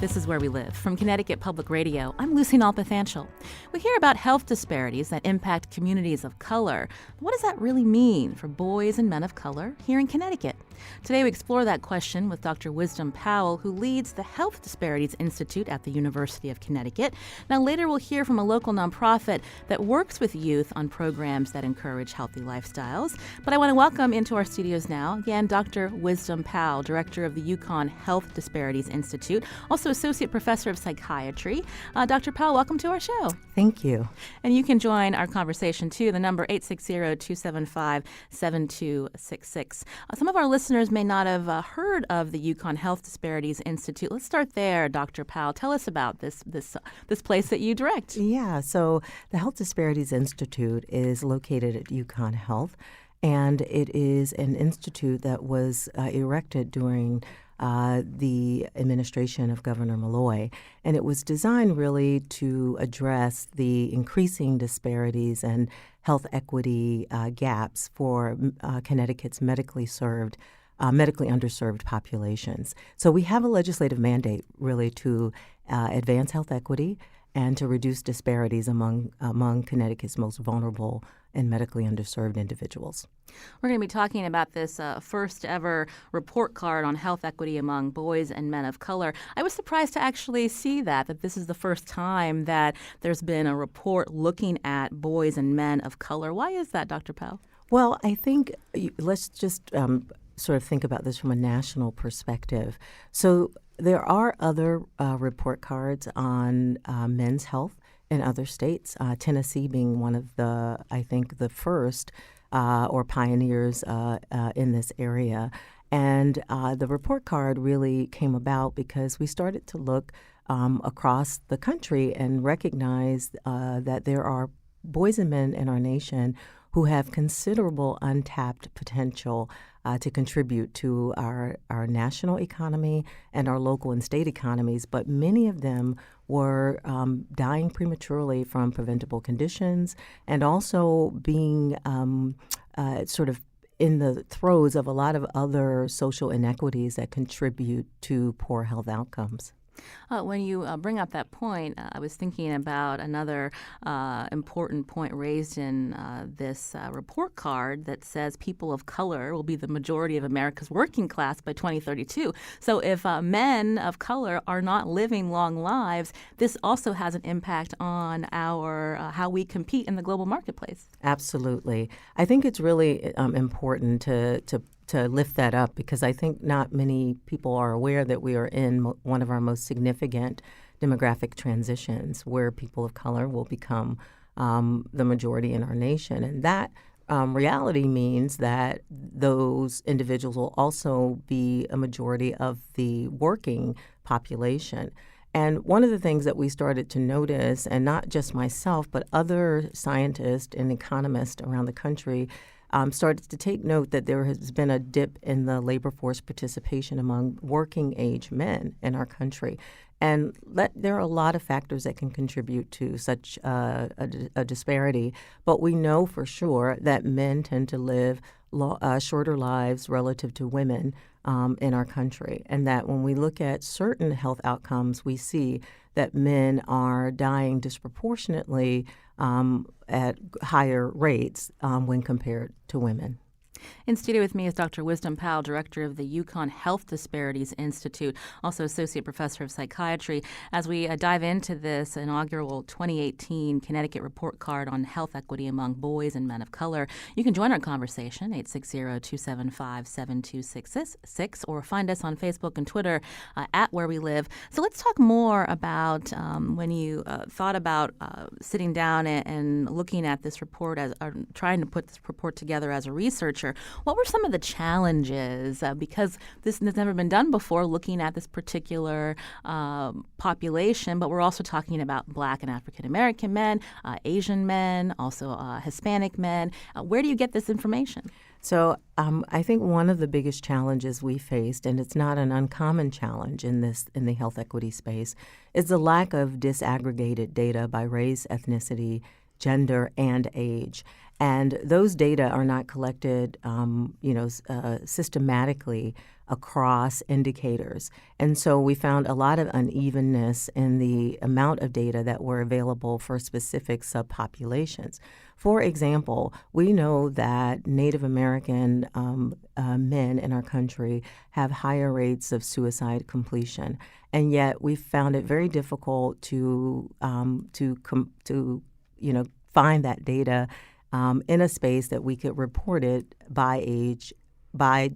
This is Where We Live. From Connecticut Public Radio, I'm Lucy Nalpathanchel. We hear about health disparities that impact communities of color. But what does that really mean for boys and men of color here in Connecticut? Today we explore that question with Dr. Wisdom Powell, who leads the Health Disparities Institute at the University of Connecticut. Now later we'll hear from a local nonprofit that works with youth on programs that encourage healthy lifestyles. But I want to welcome into our studios now, again, Dr. Wisdom Powell, director of the UConn Health Disparities Institute, also associate professor of psychiatry. Dr. Powell, welcome to our show. Thank you. And you can join our conversation too. The number 860-275-7266. Some of our listeners may not have heard of the UConn Health Disparities Institute. Let's start there, Dr. Powell. Tell us about this place that you direct. Yeah, so the Health Disparities Institute is located at UConn Health, and it is an institute that was erected during the administration of Governor Malloy. And it was designed really to address the increasing disparities and health equity gaps for Connecticut's medically underserved populations. So we have a legislative mandate really to advance health equity and to reduce disparities among Connecticut's most vulnerable and medically underserved individuals. We're going to be talking about this first ever report card on health equity among boys and men of color. I was surprised to actually see that this is the first time that there's been a report looking at boys and men of color. Why is that, Dr. Powell? Well, I think let's just sort of think about this from a national perspective. So there are other report cards on men's health in other states, Tennessee being one of the first or pioneers in this area. And the report card really came about because we started to look across the country and recognize that there are boys and men in our nation who have considerable untapped potential to contribute to our national economy and our local and state economies, but many of them were dying prematurely from preventable conditions and also being sort of in the throes of a lot of other social inequities that contribute to poor health outcomes. When you bring up that point, I was thinking about another important point raised in this report card that says people of color will be the majority of America's working class by 2032. So if men of color are not living long lives, this also has an impact on our how we compete in the global marketplace. Absolutely. I think it's really important to lift that up because I think not many people are aware that we are in one of our most significant demographic transitions where people of color will become the majority in our nation. And that reality means that those individuals will also be a majority of the working population. And one of the things that we started to notice, and not just myself, but other scientists and economists around the country started to take note that there has been a dip in the labor force participation among working age men in our country. And there are a lot of factors that can contribute to such a disparity, but we know for sure that men tend to live shorter lives relative to women in our country, and that when we look at certain health outcomes, we see that men are dying disproportionately at higher rates when compared to women. In studio with me is Dr. Wisdom Powell, director of the UConn Health Disparities Institute, also associate professor of psychiatry. As we dive into this inaugural 2018 Connecticut report card on health equity among boys and men of color, you can join our conversation, 860-275-7266, or find us on Facebook and Twitter at Where We Live. So let's talk more about when you thought about sitting down and looking at this report, or trying to put this report together as a researcher. What were some of the challenges, because this has never been done before, looking at this particular population, but we're also talking about Black and African American men, Asian men, also Hispanic men. Where do you get this information? So I think one of the biggest challenges we faced, and it's not an uncommon challenge in the health equity space, is the lack of disaggregated data by race, ethnicity, gender, and age. And those data are not collected, systematically across indicators. And so we found a lot of unevenness in the amount of data that were available for specific subpopulations. For example, we know that Native American men in our country have higher rates of suicide completion, and yet we found it very difficult to find that data in a space that we could report it by age, by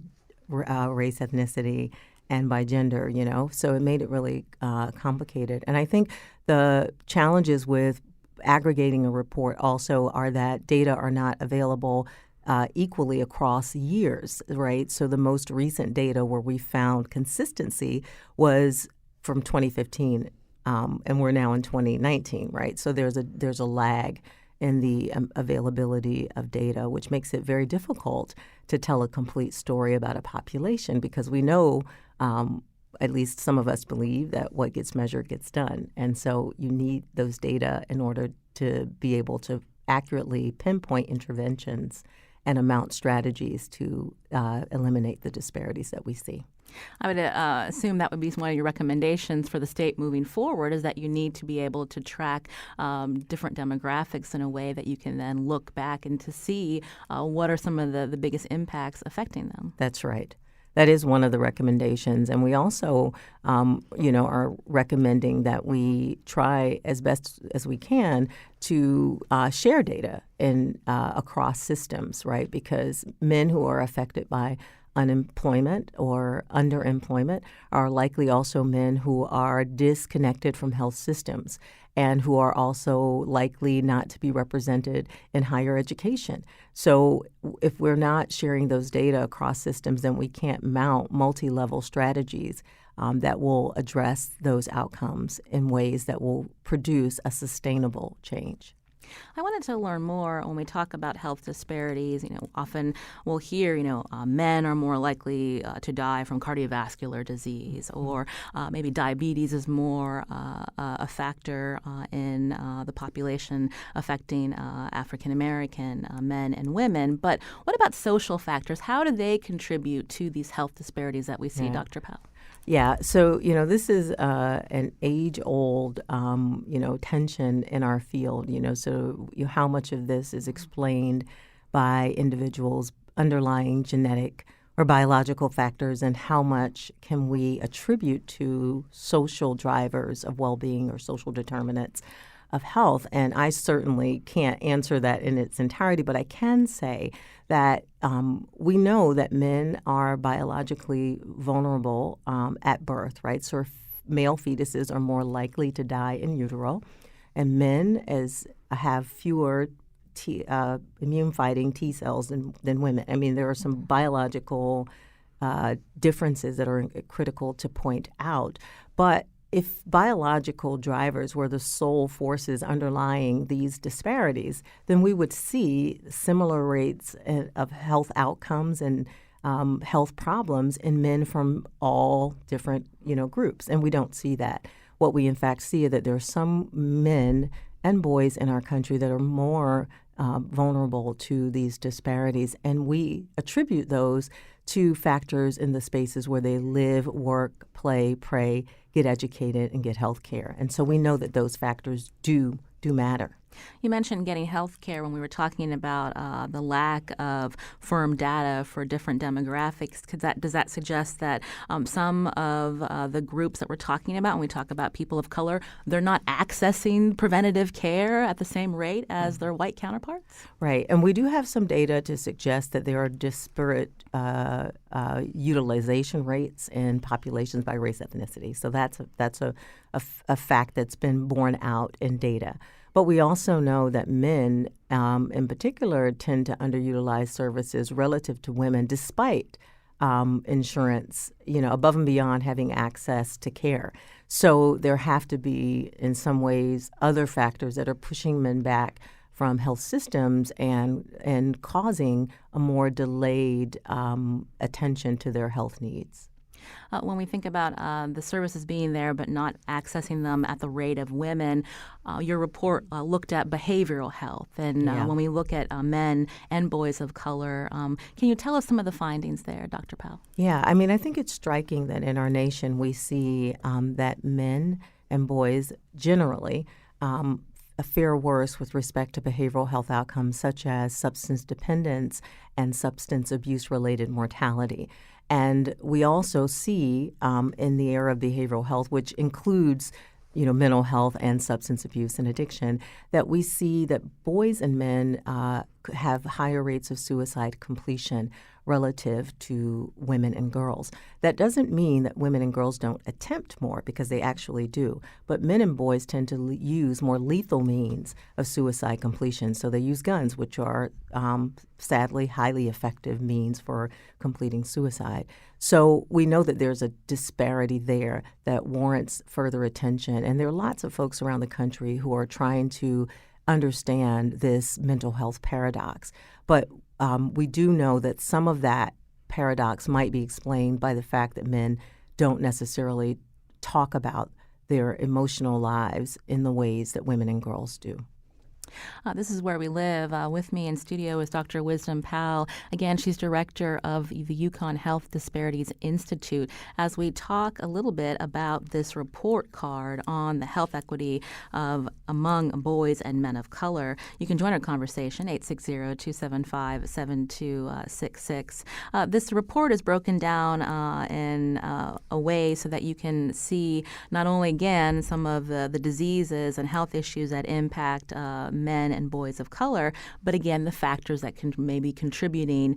race, ethnicity, and by gender, So it made it really complicated. And I think the challenges with aggregating a report also are that data are not available equally across years, right? So the most recent data where we found consistency was from 2015, and we're now in 2019, right? So there's a lag in the availability of data, which makes it very difficult to tell a complete story about a population because we know, at least some of us believe, that what gets measured gets done. And so you need those data in order to be able to accurately pinpoint interventions and amount strategies to eliminate the disparities that we see. I would assume that would be one of your recommendations for the state moving forward, is that you need to be able to track different demographics in a way that you can then look back and to see what are some of the biggest impacts affecting them. That's right. That is one of the recommendations. And we also, are recommending that we try as best as we can to share data across systems, right? Because men who are affected by unemployment or underemployment are likely also men who are disconnected from health systems and who are also likely not to be represented in higher education. So if we're not sharing those data across systems, then we can't mount multi-level strategies that will address those outcomes in ways that will produce a sustainable change. I wanted to learn more when we talk about health disparities. Often we'll hear, men are more likely to die from cardiovascular disease, or maybe diabetes is more a factor in the population affecting African American men and women. But what about social factors? How do they contribute to these health disparities that we see, Dr. Powell? Yeah, so this is an age-old tension in our field. So how much of this is explained by individuals' underlying genetic or biological factors, and how much can we attribute to social drivers of well-being or social determinants of health? And I certainly can't answer that in its entirety, but I can say that we know that men are biologically vulnerable at birth, right? So male fetuses are more likely to die in utero, and men have fewer immune-fighting T cells than women. I mean, there are some biological differences that are critical to point out, but if biological drivers were the sole forces underlying these disparities, then we would see similar rates of health outcomes and health problems in men from all different, groups. And we don't see that. What we in fact see is that there are some men and boys in our country that are more vulnerable to these disparities, and we attribute those to factors in the spaces where they live, work, play, pray, get educated, and get health care. And so we know that those factors do matter. You mentioned getting health care when we were talking about the lack of firm data for different demographics. Does that suggest that some of the groups that we're talking about, when we talk about people of color, they're not accessing preventative care at the same rate as their white counterparts? Right. And we do have some data to suggest that there are disparate utilization rates in populations by race ethnicity. So that's a fact that's been borne out in data. But we also know that men, in particular, tend to underutilize services relative to women, despite insurance, above and beyond having access to care. So there have to be, in some ways, other factors that are pushing men back from health systems and causing a more delayed attention to their health needs. When we think about the services being there but not accessing them at the rate of women, your report looked at behavioral health. And Yeah. when we look at men and boys of color, can you tell us some of the findings there, Dr. Powell? Yeah, I mean, I think it's striking that in our nation we see that men and boys generally fare worse with respect to behavioral health outcomes such as substance dependence and substance abuse related mortality. And we also see in the area of behavioral health, which includes mental health and substance abuse and addiction, that we see that boys and men have higher rates of suicide completion relative to women and girls. That doesn't mean that women and girls don't attempt more, because they actually do. But men and boys tend to use more lethal means of suicide completion. So they use guns, which are sadly highly effective means for completing suicide. So we know that there's a disparity there that warrants further attention. And there are lots of folks around the country who are trying to understand this mental health paradox. But we do know that some of that paradox might be explained by the fact that men don't necessarily talk about their emotional lives in the ways that women and girls do. This is Where We Live. With me in studio is Dr. Wisdom Powell. Again, she's director of the Yukon Health Disparities Institute. As we talk a little bit about this report card on the health equity of among boys and men of color, you can join our conversation, 860-275-7266. This report is broken down in a way so that you can see not only, again, some of the diseases and health issues that impact men and boys of color, but again, the factors that may be contributing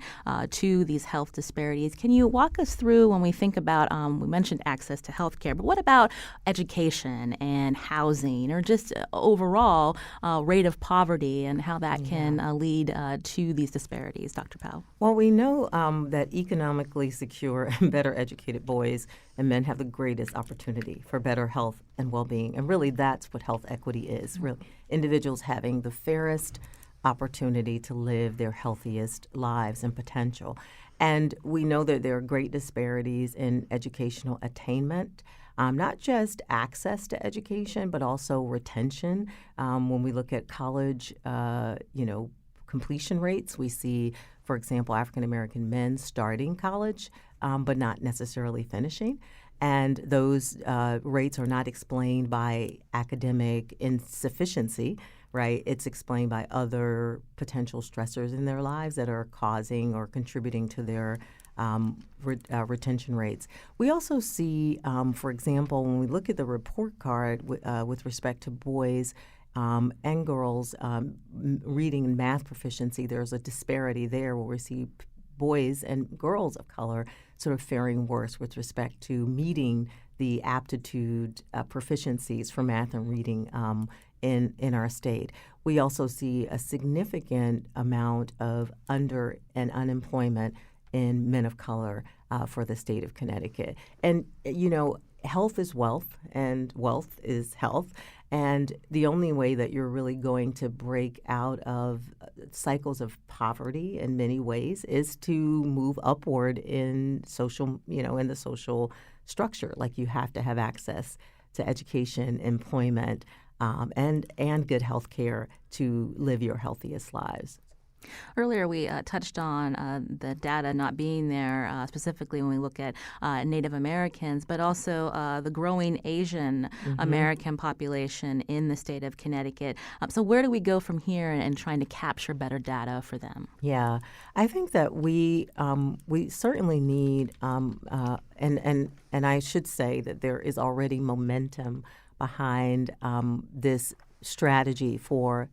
to these health disparities. Can you walk us through, when we think about, we mentioned access to health care, but what about education and housing, or just overall rate of poverty, and how that can lead to these disparities, Dr. Powell? Well, we know that economically secure and better educated boys and men have the greatest opportunity for better health and well-being. And really, that's what health equity is, really. Individuals having the fairest opportunity to live their healthiest lives and potential. And we know that there are great disparities in educational attainment, not just access to education, but also retention. When we look at college, completion rates, we see, for example, African-American men starting college, but not necessarily finishing. And those rates are not explained by academic insufficiency, right? It's explained by other potential stressors in their lives that are causing or contributing to their retention rates. We also see, for example, when we look at the report card with respect to boys and girls' reading and math proficiency, there's a disparity there where we see boys and girls of color sort of faring worse with respect to meeting the aptitude proficiencies for math and reading in our state. We also see a significant amount of under and unemployment in men of color for the state of Connecticut. And, health is wealth, and wealth is health. And the only way that you're really going to break out of cycles of poverty in many ways is to move upward in social, in the social structure. Like, you have to have access to education, employment, and good health care to live your healthiest lives. Earlier, we touched on the data not being there, specifically when we look at Native Americans, but also the growing Asian American population in the state of Connecticut. So where do we go from here in trying to capture better data for them? Yeah, I think that we certainly need, and I should say that there is already momentum behind this strategy for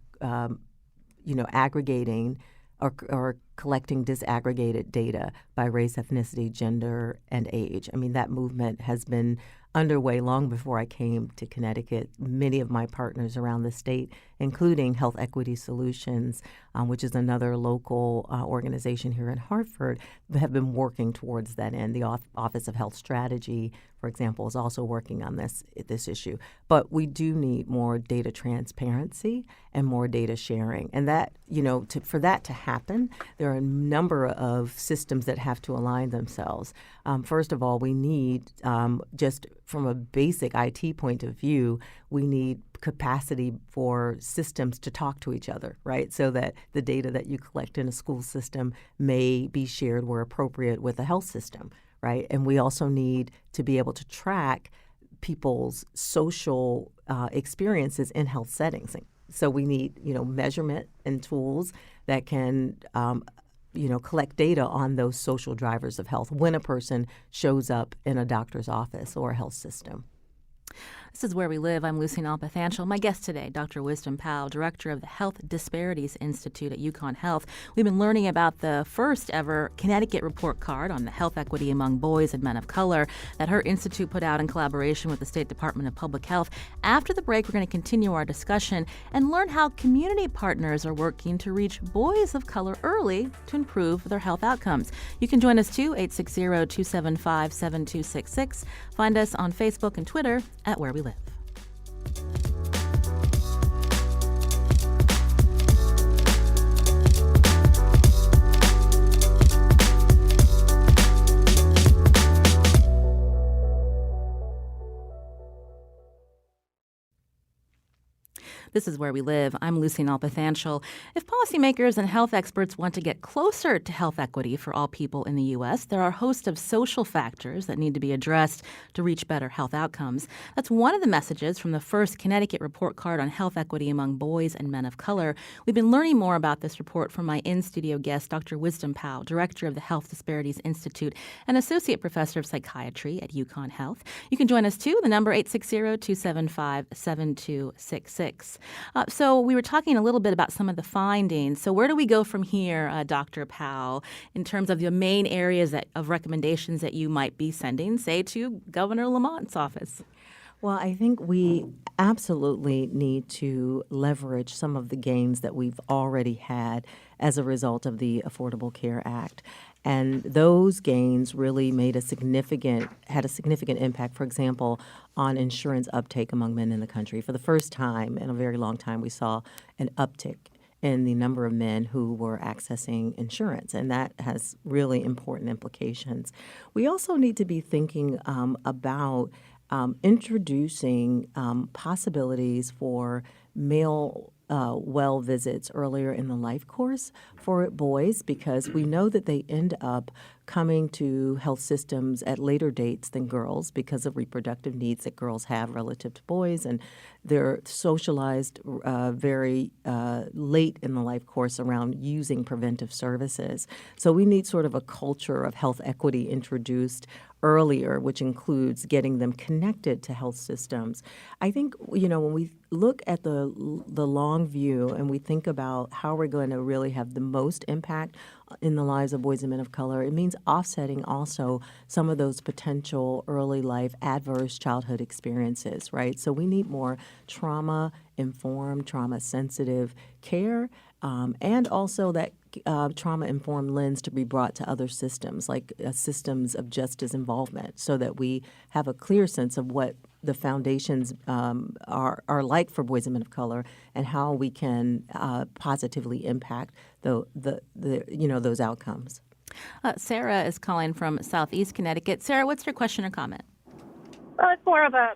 aggregating or collecting disaggregated data by race, ethnicity, gender, and age. I mean, that movement has been underway long before I came to Connecticut. Many of my partners around the state, including Health Equity Solutions, which is another local organization here in Hartford, have been working towards that end. The Office of Health Strategy, for example, is also working on this issue. But we do need more data transparency and more data sharing. And that for that to happen, there are a number of systems that have to align themselves. First of all, we need, just from a basic IT point of view, we need capacity for systems to talk to each other, right? So that the data that you collect in a school system may be shared where appropriate with a health system, right? And we also need to be able to track people's social experiences in health settings. So we need, measurement and tools that can, collect data on those social drivers of health when a person shows up in a doctor's office or a health system. This is Where We Live. I'm Lucy Nalpathanchel. My guest today, Dr. Wisdom Powell, director of the Health Disparities Institute at UConn Health. We've been learning about the first ever Connecticut report card on the health equity among boys and men of color that her institute put out in collaboration with the State Department of Public Health. After the break, we're going to continue our discussion and learn how community partners are working to reach boys of color early to improve their health outcomes. You can join us too, 860-275-7266. Find us on Facebook and Twitter at Where We Live. This is Where We Live. I'm Lucy Nalpathanchel. If policymakers and health experts want to get closer to health equity for all people in the U.S., there are a host of social factors that need to be addressed to reach better health outcomes. That's one of the messages from the first Connecticut report card on health equity among boys and men of color. We've been learning more about this report from my in-studio guest, Dr. Wisdom Powell, director of the Health Disparities Institute and associate professor of psychiatry at UConn Health. You can join us too. The number 860-275-7266. So we were talking a little bit about some of the findings. So where do we go from here, Dr. Powell, in terms of the main areas of recommendations that you might be sending, say, to Governor Lamont's office? Well, I think we absolutely need to leverage some of the gains that we've already had as a result of the Affordable Care Act. And those gains really had a significant impact, for example, on insurance uptake among men in the country. For the first time in a very long time, we saw an uptick in the number of men who were accessing insurance, and that has really important implications. We also need to be thinking about introducing possibilities for male well visits earlier in the life course for boys, because we know that they end up coming to health systems at later dates than girls because of reproductive needs that girls have relative to boys, and they're socialized very late in the life course around using preventive services. So we need sort of a culture of health equity introduced earlier, which includes getting them connected to health systems. I think, when we look at the long view and we think about how we're going to really have the most impact in the lives of boys and men of color, it means offsetting also some of those potential early life adverse childhood experiences, right? So we need more trauma-informed, trauma-sensitive care, and also that trauma-informed lens to be brought to other systems, like systems of justice involvement, so that we have a clear sense of what the foundations are like for boys and men of color, and how we can positively impact those outcomes. Sarah is calling from Southeast Connecticut. Sarah, what's your question or comment? Well, it's more of a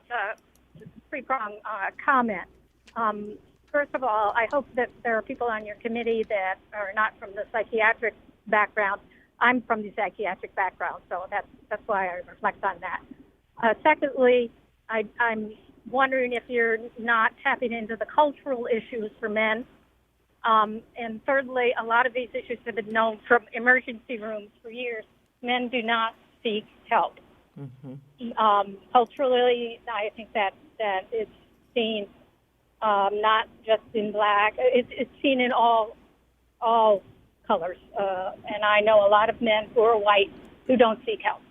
three-pronged comment. First of all, I hope that there are people on your committee that are not from the psychiatric background. I'm from the psychiatric background, so that's why I reflect on that. Secondly, I'm wondering if you're not tapping into the cultural issues for men. And thirdly, a lot of these issues have been known from emergency rooms for years. Men do not seek help. Mm-hmm. Culturally, I think that it's seen not just in black. It's seen in all colors. And I know a lot of men who are white who don't seek help.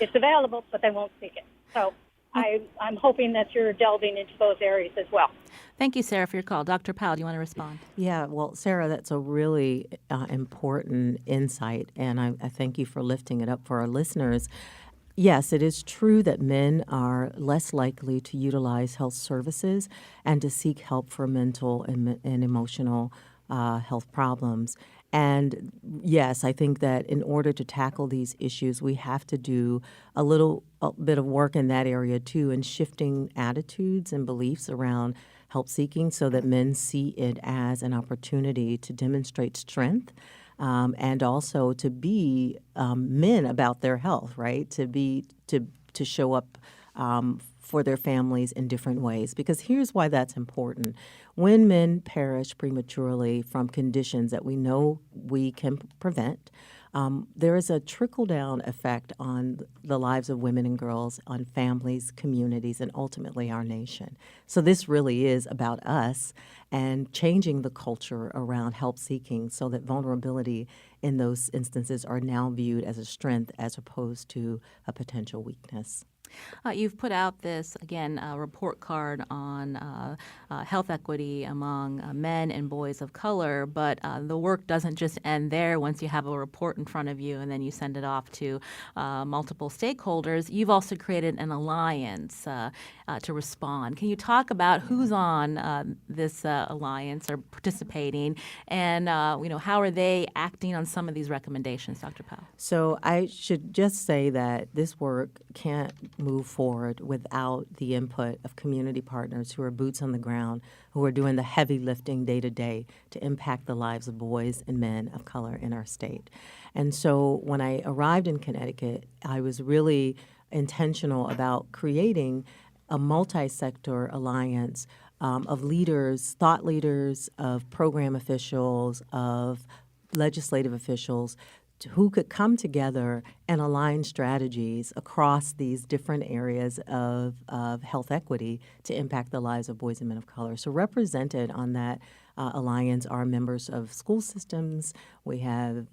It's available, but they won't seek it. So I'm hoping that you're delving into those areas as well. Thank you, Sarah, for your call. Dr. Powell, do you want to respond? Yeah, well, Sarah, that's a really important insight, and I thank you for lifting it up for our listeners. Yes, it is true that men are less likely to utilize health services and to seek help for mental and emotional health problems. And yes, I think that in order to tackle these issues, we have to do a bit of work in that area too, in shifting attitudes and beliefs around help seeking so that men see it as an opportunity to demonstrate strength. And also to be men about their health, right? To show up for their families in different ways. Because here's why that's important. When men perish prematurely from conditions that we know we can prevent, there is a trickle-down effect on the lives of women and girls, on families, communities, and ultimately our nation. So this really is about us and changing the culture around help-seeking so that vulnerability in those instances are now viewed as a strength as opposed to a potential weakness. You've put out this, again, report card on health equity among men and boys of color, but the work doesn't just end there once you have a report in front of you and then you send it off to multiple stakeholders. You've also created an alliance to respond. Can you talk about who's on this alliance or participating, and how are they acting on some of these recommendations, Dr. Powell? So I should just say that this work can't move forward without the input of community partners who are boots on the ground, who are doing the heavy lifting day to day to impact the lives of boys and men of color in our state. And so when I arrived in Connecticut, I was really intentional about creating a multi-sector alliance of leaders, thought leaders, of program officials, of legislative officials who could come together and align strategies across these different areas of health equity to impact the lives of boys and men of color. So represented on that alliance are members of school systems. We have,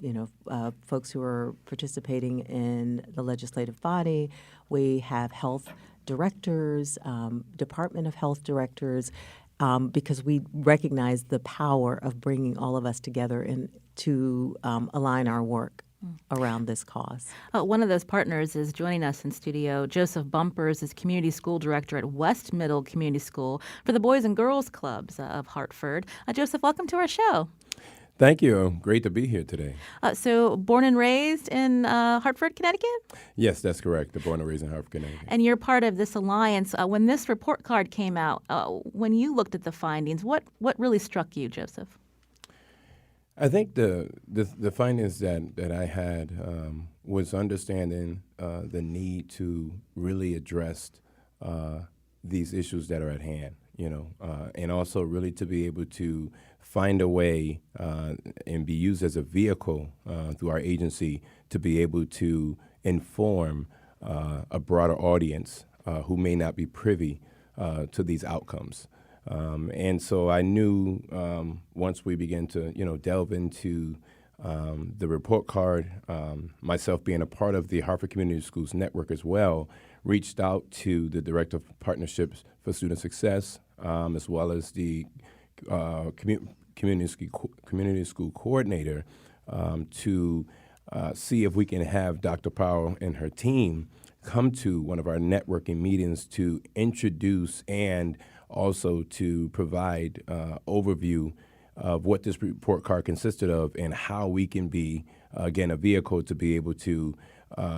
folks who are participating in the legislative body. We have health directors, Department of Health directors, because we recognize the power of bringing all of us together to align our work around this cause. One of those partners is joining us in studio. Joseph Bumpers is Community School Director at West Middle Community School for the Boys and Girls Clubs of Hartford. Joseph, welcome to our show. Thank you. Great to be here today. So born and raised in Hartford, Connecticut? Yes, that's correct. Born and raised in Hartford, Connecticut. And you're part of this alliance. When this report card came out, when you looked at the findings, what really struck you, Joseph? I think the findings that I had was understanding the need to really address these issues that are at hand, and also really to be able to find a way and be used as a vehicle through our agency to be able to inform a broader audience who may not be privy to these outcomes. And so I knew once we began to, delve into the report card, myself being a part of the Hartford Community Schools Network as well, reached out to the Director of Partnerships for Student Success, as well as the community school coordinator to see if we can have Dr. Powell and her team come to one of our networking meetings to introduce and also to provide overview of what this report card consisted of and how we can be, again, a vehicle to be able to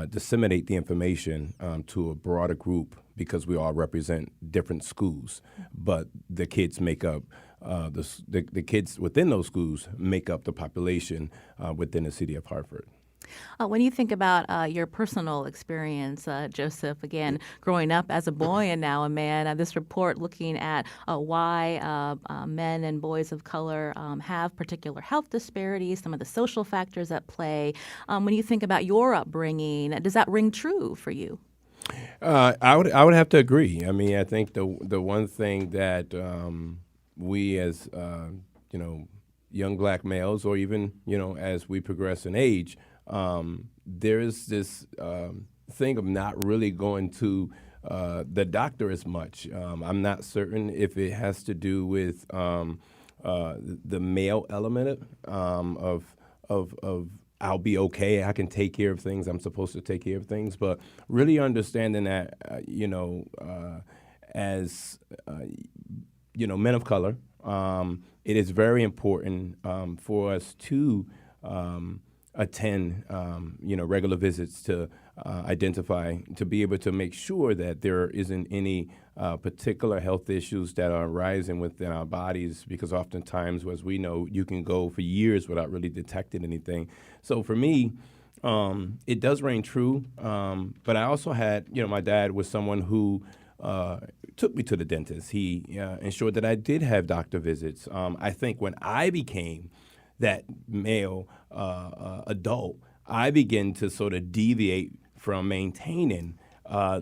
disseminate the information to a broader group, because we all represent different schools, but the kids make up the kids within those schools make up the population within the city of Hartford. When you think about your personal experience, Joseph, again, growing up as a boy and now a man, this report looking at why men and boys of color have particular health disparities, some of the social factors at play. When you think about your upbringing, does that ring true for you? I would have to agree. I mean, I think the one thing that we as young black males, or even as we progress in age, there is this thing of not really going to the doctor as much. I'm not certain if it has to do with the male element of I'll be okay, I can take care of things, I'm supposed to take care of things, but really understanding that as men of color, it is very important for us to attend, regular visits to identify, to be able to make sure that there isn't any particular health issues that are arising within our bodies, because oftentimes, as we know, you can go for years without really detecting anything. So for me, it does ring true, but I also had, my dad was someone who took me to the dentist. He ensured that I did have doctor visits. I think when I became that male adult, I began to sort of deviate from maintaining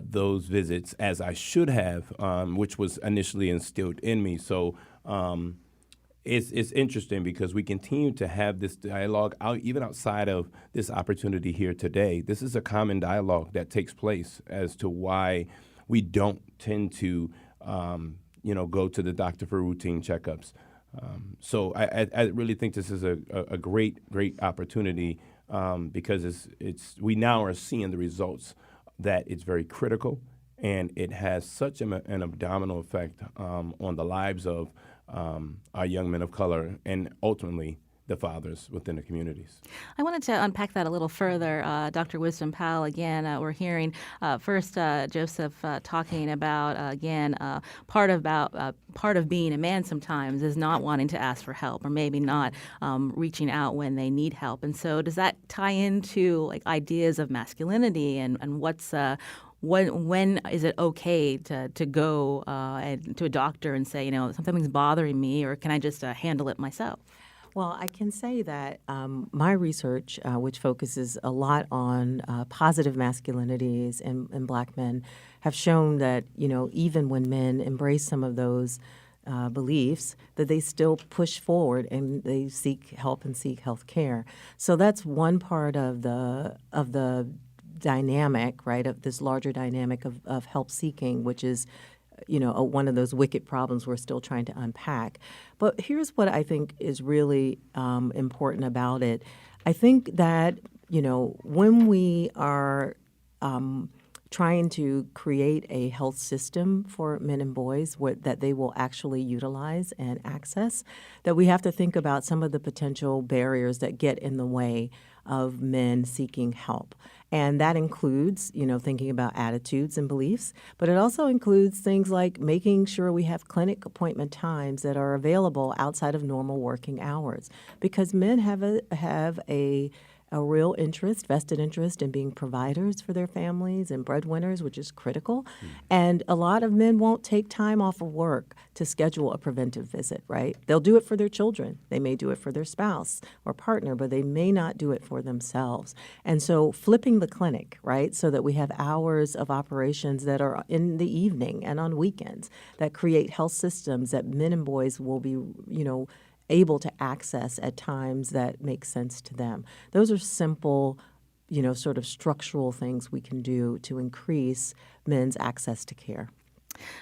those visits as I should have, which was initially instilled in me. So it's interesting because we continue to have this dialogue even outside of this opportunity here today. This is a common dialogue that takes place as to why we don't tend to, go to the doctor for routine checkups. So I really think this is a great opportunity because we now are seeing the results that it's very critical, and it has such an abdominal effect on the lives of our young men of color and ultimately the fathers within the communities. I wanted to unpack that a little further. Dr. Wisdom Powell, again, we're hearing first Joseph talking about, again, part of being a man sometimes is not wanting to ask for help or maybe not reaching out when they need help. And so does that tie into like ideas of masculinity and what's when is it okay to go to a doctor and say, something's bothering me, or can I just handle it myself? Well, I can say that my research, which focuses a lot on positive masculinities in Black men, have shown that, even when men embrace some of those beliefs, that they still push forward and they seek help and seek health care. So that's one part of the dynamic, right, of this larger dynamic of help seeking, which is one of those wicked problems we're still trying to unpack. But here's what I think is really important about it. I think that, when we are trying to create a health system for men and boys that they will actually utilize and access, that we have to think about some of the potential barriers that get in the way of men seeking help. And that includes, thinking about attitudes and beliefs, but it also includes things like making sure we have clinic appointment times that are available outside of normal working hours, because men have a real vested interest in being providers for their families and breadwinners, which is critical. And a lot of men won't take time off of work to schedule a preventive visit, right? They'll do it for their children. They may do it for their spouse or partner, but they may not do it for themselves. And so flipping the clinic, right, so that we have hours of operations that are in the evening and on weekends that create health systems that men and boys will be, able to access at times that make sense to them. Those are simple, sort of structural things we can do to increase men's access to care.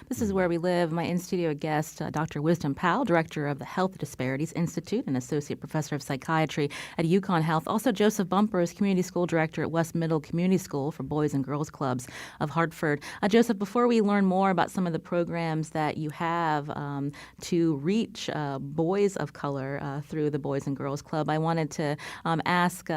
This is Where We Live. My in-studio guest, Dr. Wisdom Powell, director of the Health Disparities Institute and associate professor of psychiatry at UConn Health. Also, Joseph Bumpers, community school director at West Middle Community School for Boys and Girls Clubs of Hartford. Joseph, before we learn more about some of the programs that you have to reach boys of color through the Boys and Girls Club, I wanted to ask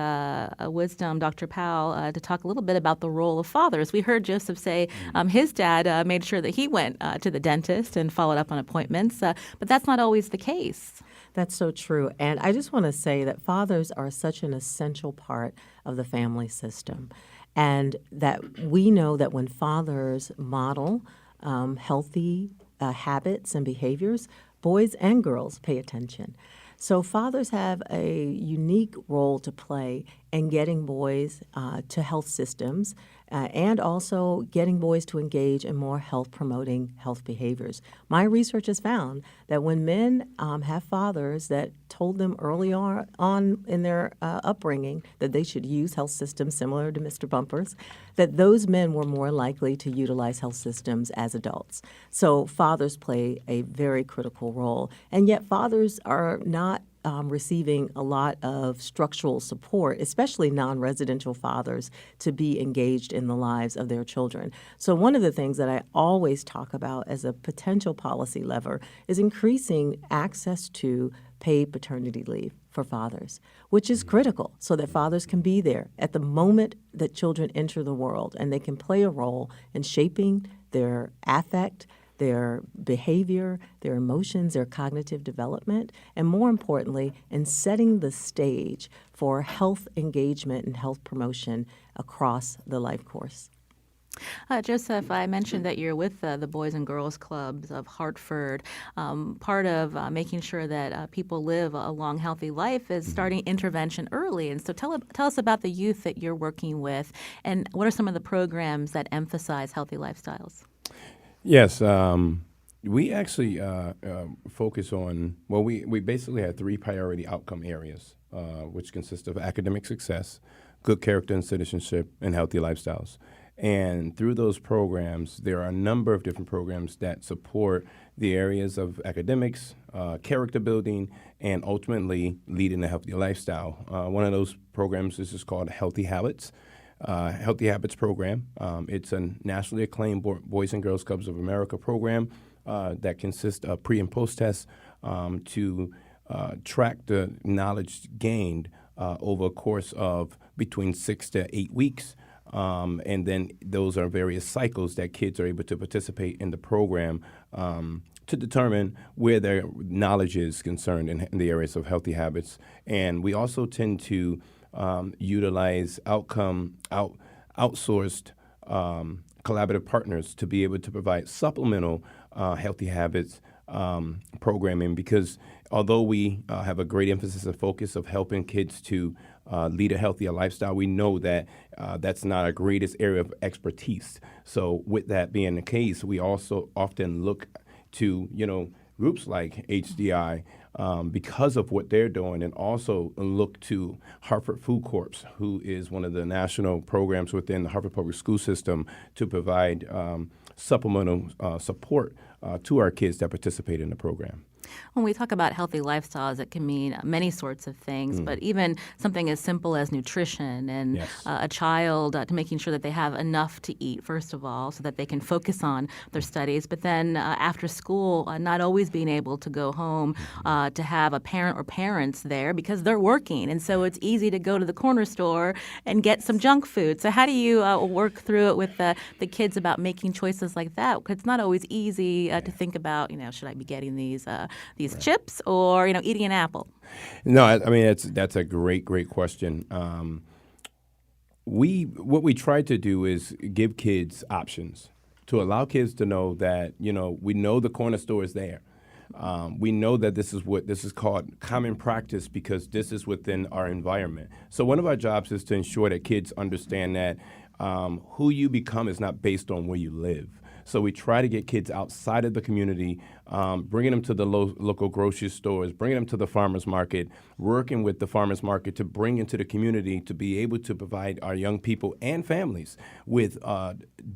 Wisdom, Dr. Powell, to talk a little bit about the role of fathers. We heard Joseph say his dad made sure that he went to the dentist and followed up on appointments, but that's not always the case. That's so true. And I just want to say that fathers are such an essential part of the family system, and that we know that when fathers model healthy habits and behaviors, boys and girls pay attention. So fathers have a unique role to play in getting boys to health systems and also getting boys to engage in more health-promoting health behaviors. My research has found that when men have fathers that told them early on in their upbringing that they should use health systems similar to Mr. Bumpers, that those men were more likely to utilize health systems as adults. So fathers play a very critical role. And yet fathers are not receiving a lot of structural support, especially non-residential fathers, to be engaged in the lives of their children. So one of the things that I always talk about as a potential policy lever is increasing access to paid paternity leave for fathers, which is critical so that fathers can be there at the moment that children enter the world, and they can play a role in shaping their affect, their behavior, their emotions, their cognitive development, and more importantly, in setting the stage for health engagement and health promotion across the life course. Joseph, I mentioned that you're with the Boys and Girls Clubs of Hartford. Part of making sure that people live a long, healthy life is starting intervention early. And so tell us about the youth that you're working with, and what are some of the programs that emphasize healthy lifestyles? Yes, we actually focus on, we basically have 3 priority outcome areas, which consist of academic success, good character and citizenship, and healthy lifestyles. And through those programs, there are a number of different programs that support the areas of academics, character building, and ultimately leading a healthy lifestyle. One of those programs is called Healthy Habits. Healthy Habits program. It's a nationally acclaimed Boys and Girls Clubs of America program that consists of pre and post tests to track the knowledge gained over a course of between 6 to 8 weeks. And then those are various cycles that kids are able to participate in the program to determine where their knowledge is concerned in the areas of healthy habits. And we also tend to utilize outsourced collaborative partners to be able to provide supplemental healthy habits programming, because although we have a great emphasis and focus of helping kids to lead a healthier lifestyle, we know that that's not our greatest area of expertise. So with that being the case, we also often look to, groups like HDI because of what they're doing, and also look to Hartford Food Corps, who is one of the national programs within the Hartford Public School System, to provide supplemental support to our kids that participate in the program. When we talk about healthy lifestyles, it can mean many sorts of things, but even something as simple as nutrition and a child to making sure that they have enough to eat, first of all, so that they can focus on their studies. But then after school, not always being able to go home to have a parent or parents there because they're working. And so it's easy to go to the corner store and get some junk food. So how do you work through it with the kids about making choices like that? Because it's not always easy to think about, should I be getting these chips or eating an apple? No, I mean that's a great question. What we try to do is give kids options, to allow kids to know that we know the corner store is there. We know that this is called common practice because this is within our environment. So one of our jobs is to ensure that kids understand that who you become is not based on where you live. So we try to get kids outside of the community, bringing them to the local grocery stores, bringing them to the farmers market, working with the farmers market to bring into the community to be able to provide our young people and families with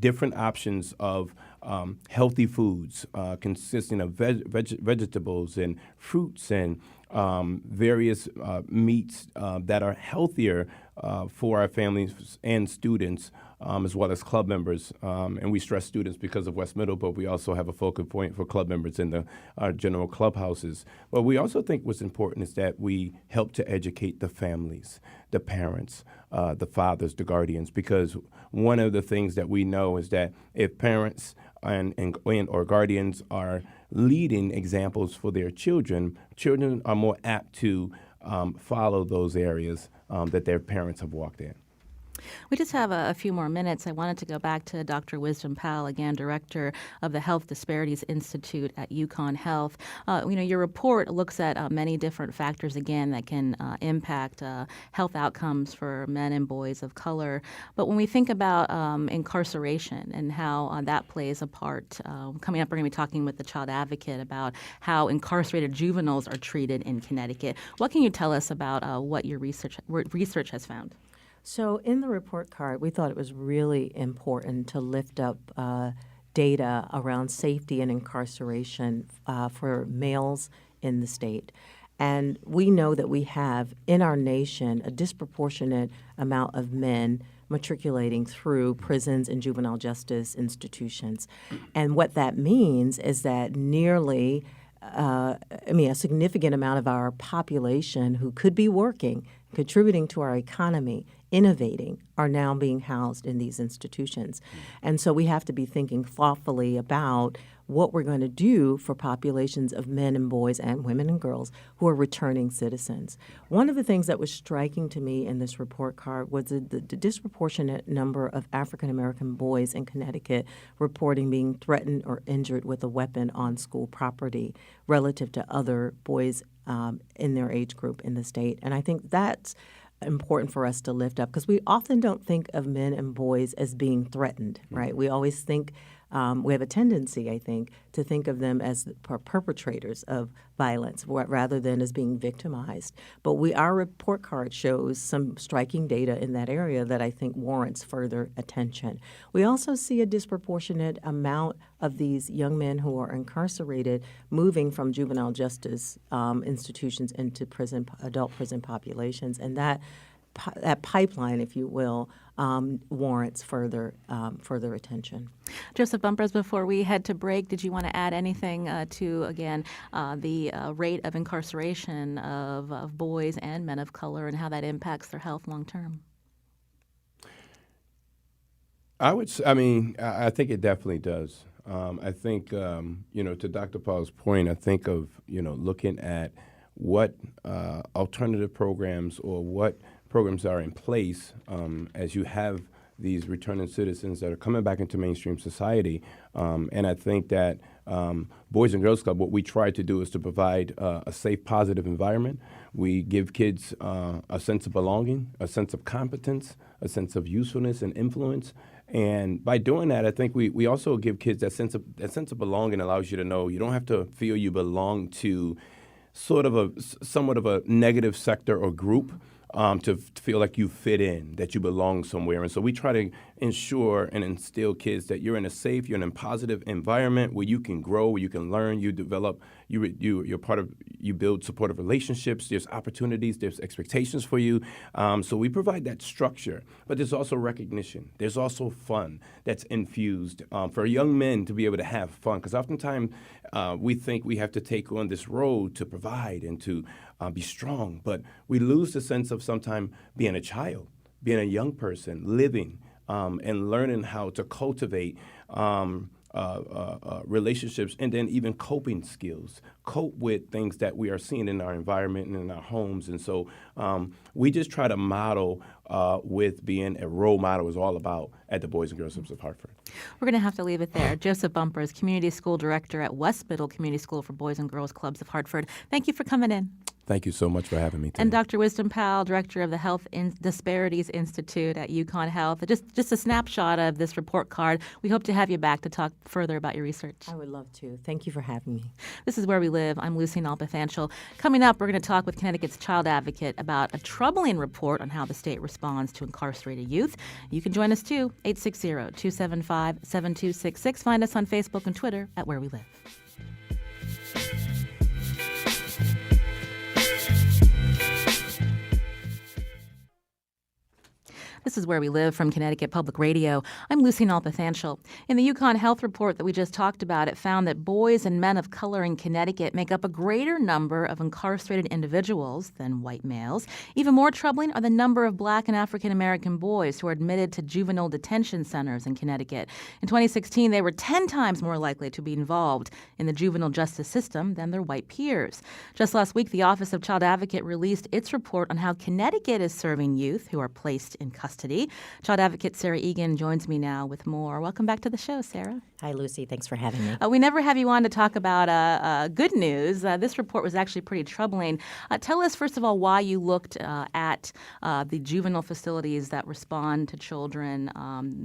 different options of healthy foods consisting of vegetables and fruits and various meats that are healthier for our families and students, as well as club members. And we stress students because of West Middle, but we also have a focal point for club members in our general clubhouses. But we also think what's important is that we help to educate the families, the parents, the fathers, the guardians, because one of the things that we know is that if parents and or guardians are leading examples for their children are more apt to follow those areas that their parents have walked in. We just have a few more minutes. I wanted to go back to Dr. Wisdom Powell, again, director of the Health Disparities Institute at UConn Health. Your report looks at many different factors, again, that can impact health outcomes for men and boys of color. But when we think about incarceration and how that plays a part, coming up, we're going to be talking with the child advocate about how incarcerated juveniles are treated in Connecticut. What can you tell us about what your research has found? So in the report card, we thought it was really important to lift up data around safety and incarceration for males in the state. And we know that we have in our nation a disproportionate amount of men matriculating through prisons and juvenile justice institutions. And what that means is that nearly a significant amount of our population who could be working, contributing to our economy, innovating, are now being housed in these institutions. And so we have to be thinking thoughtfully about what we're going to do for populations of men and boys and women and girls who are returning citizens. One of the things that was striking to me in this report card was the disproportionate number of African American boys in Connecticut reporting being threatened or injured with a weapon on school property relative to other boys in their age group in the state. And I think that's important for us to lift up because we often don't think of men and boys as being threatened, right? We always think we have a tendency, I think, to think of them as perpetrators of violence rather than as being victimized. But our report card shows some striking data in that area that I think warrants further attention. We also see a disproportionate amount of these young men who are incarcerated moving from juvenile justice institutions into adult prison populations, and that pipeline, if you will, warrants further attention. Joseph Bumpers, before we head to break, did you want to add anything to, again, the rate of incarceration of boys and men of color and how that impacts their health long term? I think it definitely does. I think, to Dr. Paul's point, I think of, looking at what alternative programs or what programs are in place as you have these returning citizens that are coming back into mainstream society. And I think that Boys and Girls Club, what we try to do is to provide a safe, positive environment. We give kids a sense of belonging, a sense of competence, a sense of usefulness and influence. And by doing that, I think we also give kids that sense of belonging. Allows you to know you don't have to feel you belong to somewhat of a negative sector or group. To feel like you fit in, that you belong somewhere. And so we try to ensure and instill kids that you're in a safe, you're in a positive environment where you can grow, where you can learn, you develop, you build supportive relationships, there's opportunities, there's expectations for you. So we provide that structure, but there's also recognition. There's also fun that's infused for young men to be able to have fun. Because oftentimes we think we have to take on this road to provide and to be strong, but we lose the sense of sometimes being a child, being a young person, living and learning how to cultivate relationships and then even coping skills, cope with things that we are seeing in our environment and in our homes. And so we just try to model with being a role model is all about at the Boys and Girls Clubs of Hartford. We're going to have to leave it there. Joseph Bumpers, Community School Director at West Middle Community School for Boys and Girls Clubs of Hartford. Thank you for coming in. Thank you so much for having me today. And Dr. Wisdom Powell, Director of the Health Disparities Institute at UConn Health. Just a snapshot of this report card. We hope to have you back to talk further about your research. I would love to. Thank you for having me. This is Where We Live. I'm Lucy Nalpathanchel. Coming up, we're going to talk with Connecticut's child advocate about a troubling report on how the state responds to incarcerated youth. You can join us too, 860-275-7266. Find us on Facebook and Twitter at Where We Live. This is Where We Live from Connecticut Public Radio. I'm Lucy Nalpathanchel. In the UConn Health Report that we just talked about, it found that boys and men of color in Connecticut make up a greater number of incarcerated individuals than white males. Even more troubling are the number of Black and African American boys who are admitted to juvenile detention centers in Connecticut. In 2016, they were 10 times more likely to be involved in the juvenile justice system than their white peers. Just last week, the Office of Child Advocate released its report on how Connecticut is serving youth who are placed in custody. Child advocate Sarah Egan joins me now with more. Welcome back to the show, Sarah. Hi, Lucy. Thanks for having me. We never have you on to talk about good news. This report was actually pretty troubling. Tell us, first of all, why you looked at the juvenile facilities that respond to children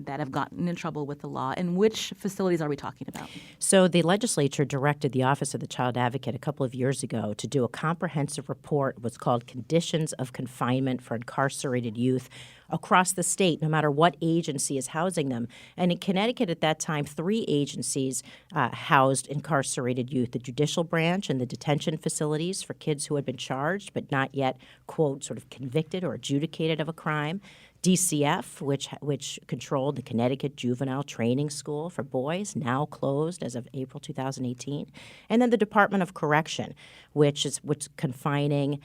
that have gotten in trouble with the law, and which facilities are we talking about? So the legislature directed the Office of the Child Advocate a couple of years ago to do a comprehensive report, what's called Conditions of Confinement for Incarcerated Youth, across the state, no matter what agency is housing them. And in Connecticut at that time, 3 agencies housed incarcerated youth: the judicial branch and the detention facilities for kids who had been charged but not yet, quote, sort of convicted or adjudicated of a crime; DCF, which controlled the Connecticut Juvenile Training School for boys, now closed as of April 2018; and then the Department of Correction, which is confining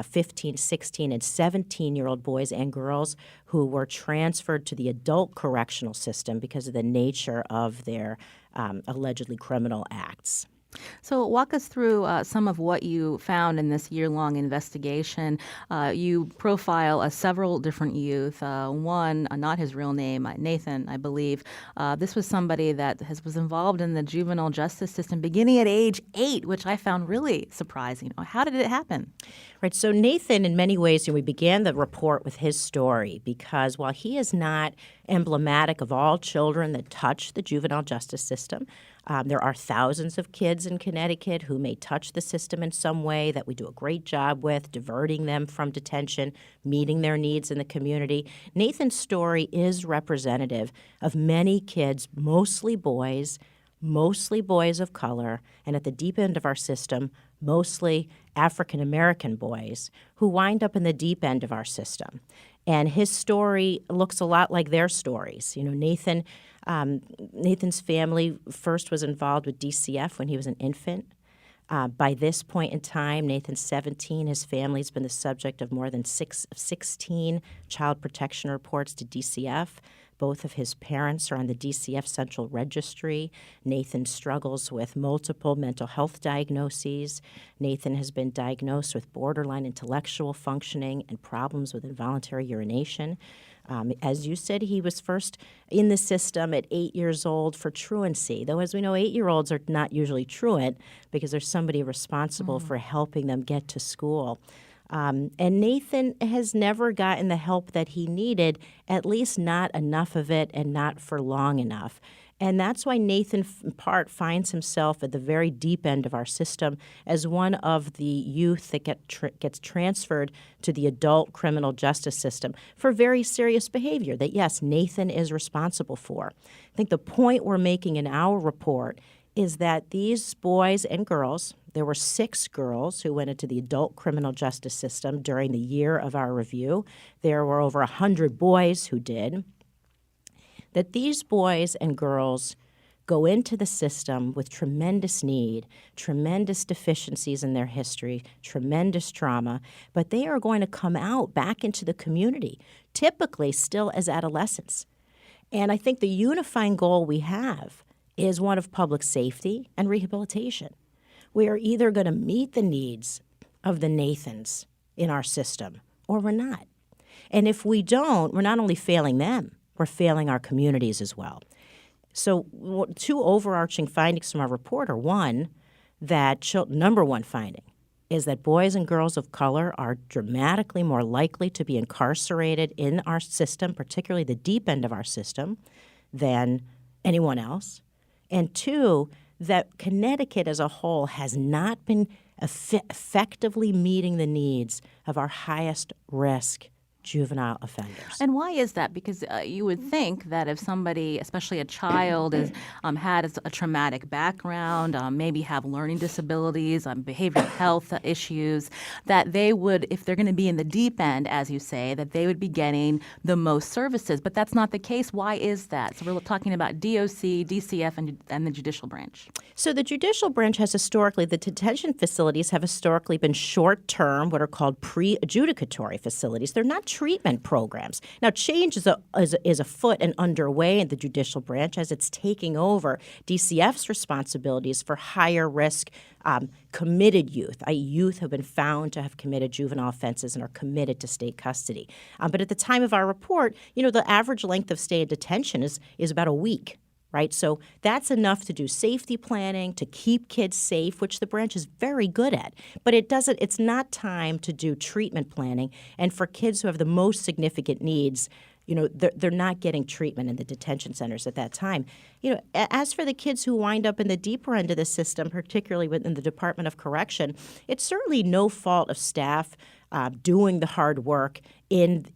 15, 16, and 17-year-old boys and girls who were transferred to the adult correctional system because of the nature of their allegedly criminal acts. So walk us through some of what you found in this year-long investigation. You profile several different youth. One, not his real name, Nathan, I believe. This was somebody that was involved in the juvenile justice system beginning at age 8, which I found really surprising. How did it happen? Right. So Nathan, in many ways, we began the report with his story because while he is not emblematic of all children that touch the juvenile justice system, there are thousands of kids in Connecticut who may touch the system in some way that we do a great job with, diverting them from detention, meeting their needs in the community. Nathan's story is representative of many kids, mostly boys of color, and at the deep end of our system, mostly African-American boys who wind up in the deep end of our system. And his story looks a lot like their stories. Nathan's family first was involved with DCF when he was an infant. By this point in time, Nathan's 17. His family's been the subject of more than 16 child protection reports to DCF. Both of his parents are on the DCF Central Registry. Nathan struggles with multiple mental health diagnoses. Nathan has been diagnosed with borderline intellectual functioning and problems with involuntary urination. As you said, he was first in the system at 8 years old for truancy, though as we know, 8-year-olds are not usually truant because there's somebody responsible for helping them get to school. And Nathan has never gotten the help that he needed, at least not enough of it and not for long enough. And that's why Nathan, in part, finds himself at the very deep end of our system as one of the youth that gets transferred to the adult criminal justice system for very serious behavior that, yes, Nathan is responsible for. I think the point we're making in our report is that these boys and girls, there were 6 girls who went into the adult criminal justice system during the year of our review. There were over 100 boys who did. That these boys and girls go into the system with tremendous need, tremendous deficiencies in their history, tremendous trauma, but they are going to come out back into the community, typically still as adolescents. And I think the unifying goal we have is one of public safety and rehabilitation. We are either going to meet the needs of the Nathans in our system or we're not. And if we don't, we're not only failing them, we're failing our communities as well. So 2 overarching findings from our report are, one, that number one finding is that boys and girls of color are dramatically more likely to be incarcerated in our system, particularly the deep end of our system, than anyone else. And 2, that Connecticut as a whole has not been effectively meeting the needs of our highest risk juvenile offenders. And why is that? Because you would think that if somebody, especially a child, had a traumatic background, maybe have learning disabilities, behavioral health issues, that they would, if they're going to be in the deep end, as you say, that they would be getting the most services. But that's not the case. Why is that? So we're talking about DOC, DCF, and the judicial branch. So the judicial branch has historically, the detention facilities have historically been short-term, what are called pre-adjudicatory facilities. They're not treatment programs. Now, change is afoot and underway in the judicial branch as it's taking over DCF's responsibilities for higher risk committed youth, i.e. youth who have been found to have committed juvenile offenses and are committed to state custody. But at the time of our report, the average length of stay in detention is about a week. Right? So that's enough to do safety planning, to keep kids safe, which the branch is very good at. But it's not time to do treatment planning. And for kids who have the most significant needs, they're not getting treatment in the detention centers at that time. As for the kids who wind up in the deeper end of the system, particularly within the Department of Correction, it's certainly no fault of staff doing the hard work in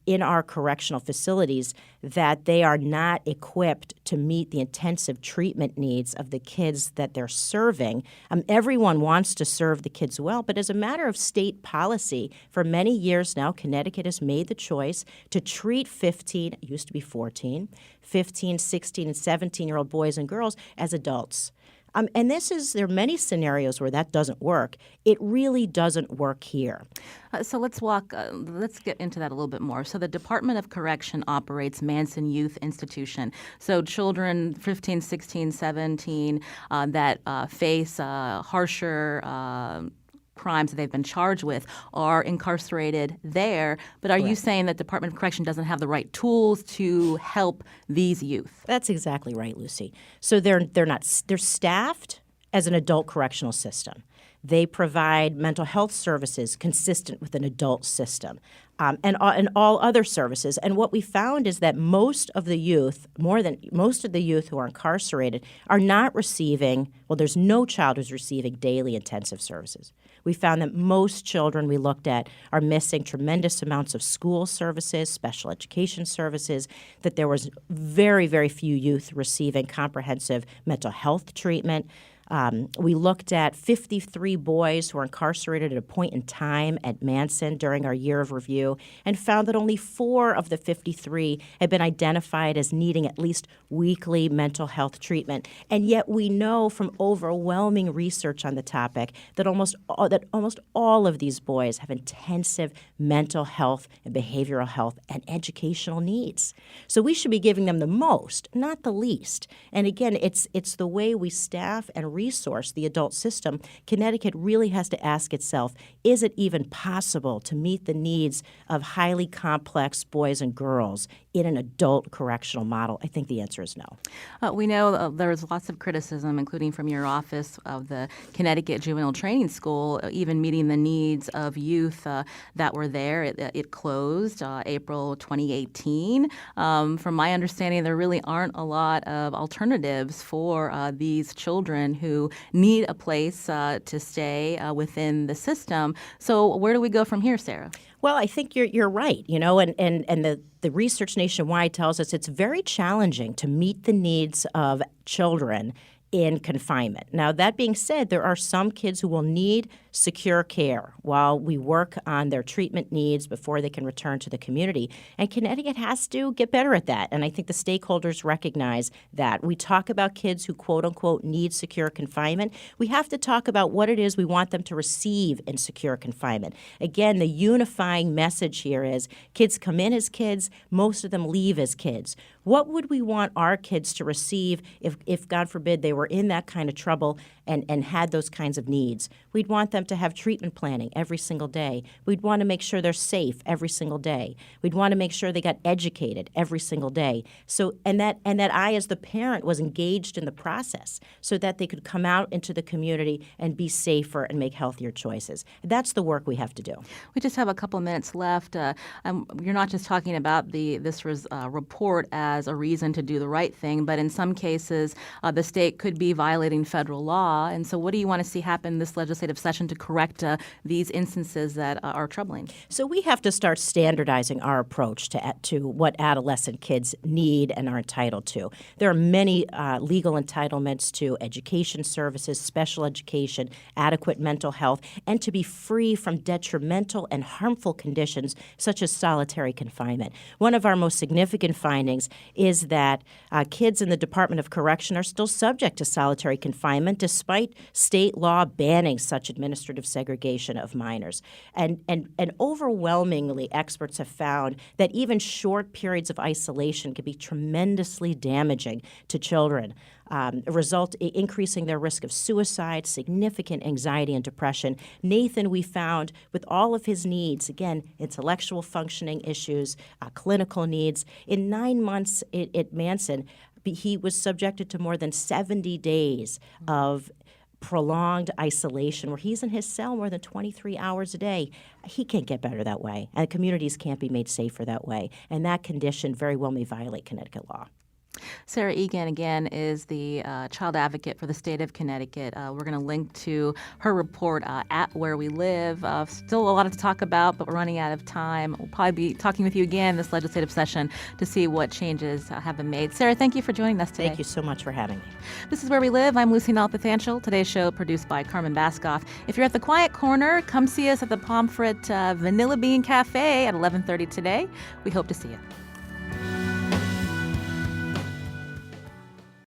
in our correctional facilities that they are not equipped to meet the intensive treatment needs of the kids that they're serving. Everyone wants to serve the kids well, but as a matter of state policy, for many years now, Connecticut has made the choice to treat 15, it used to be 14, 15, 16, and 17-year-old boys and girls as adults. And there are many scenarios where that doesn't work. It really doesn't work here. So let's get into that a little bit more. So the Department of Correction operates Manson Youth Institution. So children 15, 16, 17 that face harsher crimes that they've been charged with are incarcerated there. But are you saying that Department of Correction doesn't have the right tools to help these youth? That's exactly right, Lucy. So they're staffed as an adult correctional system. They provide mental health services consistent with an adult system, and all other services. And what we found is that most of the youth who are incarcerated are not receiving, well, there's no child who's receiving daily intensive services. We found that most children we looked at are missing tremendous amounts of school services, special education services, that there was very, very few youth receiving comprehensive mental health treatment. We looked at 53 boys who were incarcerated at a point in time at Manson during our year of review and found that only 4 of the 53 had been identified as needing at least weekly mental health treatment. And yet we know from overwhelming research on the topic that almost all of these boys have intensive mental health and behavioral health and educational needs. So we should be giving them the most, not the least. And again, it's the way we staff and resource the adult system. Connecticut really has to ask itself, is it even possible to meet the needs of highly complex boys and girls in an adult correctional model? I think the answer is no. We know there's lots of criticism, including from your office of the Connecticut Juvenile Training School, even meeting the needs of youth that were there. It closed April 2018. From my understanding, there really aren't a lot of alternatives for these children who need a place to stay within the system. So where do we go from here, Sarah? Well, I think you're right, and the research nationwide tells us it's very challenging to meet the needs of children in confinement. Now, that being said, there are some kids who will need secure care while we work on their treatment needs before they can return to the community. And Connecticut has to get better at that. And I think the stakeholders recognize that. We talk about kids who, quote unquote, need secure confinement. We have to talk about what it is we want them to receive in secure confinement. Again, the unifying message here is kids come in as kids, most of them leave as kids. What would we want our kids to receive if God forbid, they were in that kind of trouble and had those kinds of needs? We'd want them to have treatment planning every single day. We'd want to make sure they're safe every single day. We'd want to make sure they got educated every single day. So and that I, as the parent, was engaged in the process so that they could come out into the community and be safer and make healthier choices. That's the work we have to do. We just have a couple of minutes left. You're not just talking about this report as a reason to do the right thing, but in some cases, the state could be violating federal law. And so what do you want to see happen this legislative session to correct these instances that are troubling? So we have to start standardizing our approach to what adolescent kids need and are entitled to. There are many legal entitlements to education services, special education, adequate mental health, and to be free from detrimental and harmful conditions such as solitary confinement. One of our most significant findings is that kids in the Department of Correction are still subject to solitary confinement despite state law banning such administrative segregation of minors. And overwhelmingly, experts have found that even short periods of isolation can be tremendously damaging to children, increasing their risk of suicide, significant anxiety and depression. Nathan, we found, with all of his needs, again, intellectual functioning issues, clinical needs, in 9 months at Manson, he was subjected to more than 70 days of prolonged isolation where he's in his cell more than 23 hours a day. He can't get better that way, and communities can't be made safer that way. And that condition very well may violate Connecticut law. Sarah Egan, again, is the child advocate for the state of Connecticut. We're going to link to her report at Where We Live. Still a lot to talk about, but we're running out of time. We'll probably be talking with you again this legislative session to see what changes have been made. Sarah, thank you for joining us today. Thank you so much for having me. This is Where We Live. I'm Lucy Nalpathanchel. Today's show produced by Carmen Baskoff. If you're at the Quiet Corner, come see us at the Pomfret Vanilla Bean Cafe at 11:30 today. We hope to see you.